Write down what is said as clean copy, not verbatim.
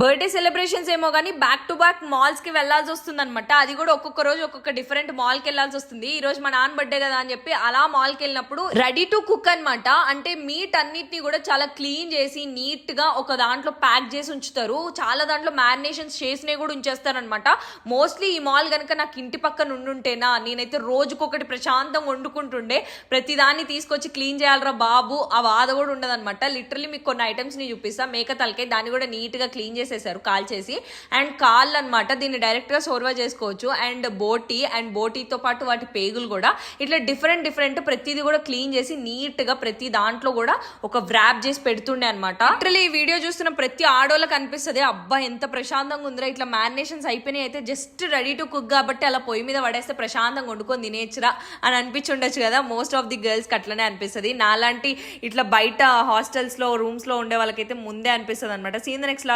Birthday celebrations ఏమో కానీ back to back malls కి వెళ్లాల్సి వస్తుంది అనమాట. అది కూడా ఒక్కొక్క రోజు ఒక్కొక్క డిఫరెంట్ మాల్ కి వెళ్లాల్సి వస్తుంది. ఈ రోజు మా నాన్న బర్త్డే కదా అని చెప్పి అలా మాల్ కి వెళ్ళినప్పుడు రెడీ టు కుక్ అనమాట. అంటే మీట్ అన్నిటిని కూడా చాలా క్లీన్ చేసి నీట్ గా ఒక దాంట్లో ప్యాక్ చేసి ఉంచుతారు. చాలా దాంట్లో మ్యారినేషన్స్ చేసినవి కూడా ఉంచేస్తారు అనమాట. మోస్ట్లీ ఈ మాల్ కనుక నాకు ఇంటి పక్కన ఉండుంటేనా నేనైతే రోజుకొకటి ప్రశాంతంగా వండుకుంటుండే. ప్రతి దాన్ని తీసుకొచ్చి క్లీన్ చేయాలరా బాబు ఆ బాధ కూడా ఉండదు అనమాట. లిటరలీ మీకు కొన్ని ఐటమ్స్ ని చూపిస్తా. మేక తలకాయ దాన్ని కూడా నీట్ గా క్లీన్ చేసేసారు కాల్ చేసి. అండ్ కాళ్ళు అనమాట, దీన్ని డైరెక్ట్ గా సోర్వా చేసుకోవచ్చు. అండ్ బోటీతో పాటు వాటి పేగులు కూడా ఇట్లా డిఫరెంట్ ప్రతిది కూడా క్లీన్ చేసి నీట్ గా ప్రతి దాంట్లో కూడా ఒక వ్రాప్ చేసి పెడుతుండే అనమాట. లిటరలీ ఈ వీడియో చూస్తున్న ప్రతి ఆడోళ్ళకి అనిపిస్తుంది అబ్బా ఎంత ప్రశాంతంగా ఉందిరా, ఇట్లా మ్యారినేషన్స్ అయిపోయినాయి అయితే జస్ట్ రెడీ టు కుక్ కాబట్టి అలా పొయ్యి మీద పడేస్తే ప్రశాంతంగా వండుకొని తినేచ్చురా అని అనిపించుండొచ్చు కదా. మోస్ట్ ఆఫ్ ది గర్ల్స్ కి అట్లనే అనిపిస్తుంది. నాలాంటి ఇట్లా బయట హాస్టల్స్ లో రూమ్స్ లో ఉండే వాళ్ళకైతే ముందే అనిపిస్తుంది అనమాట. Seen the next